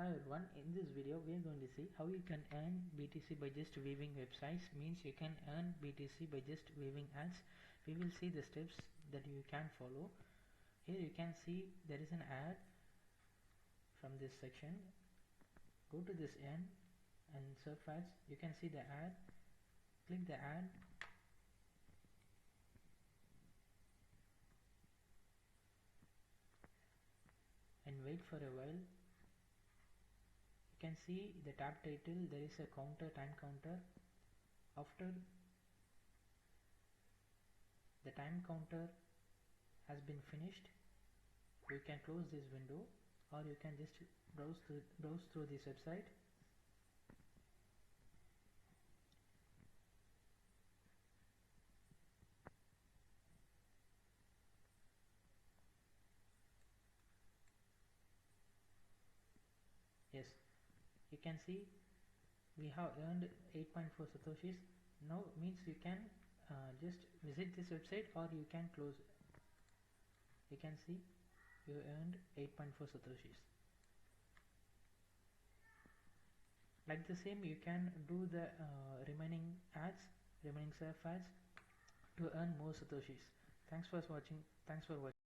Hi everyone, in this video we are going to see how you can earn BTC by just viewing websites. Means you can earn BTC by just viewing ads. We will see the steps that you can follow. Here you can see there is an ad from this section. Go to this end and surf ads. You can see the ad. Click the ad. And wait for a while. You can see the tab title, there is a time counter. After the time counter has been finished, you can close this window, or you can just browse through this website. Yes, you can see we have earned 8.4 satoshis. Now means you can just visit this website, or you can close. You can see you earned 8.4 satoshis. Like the same, you can do the remaining surf ads to earn more satoshis. Thanks for watching.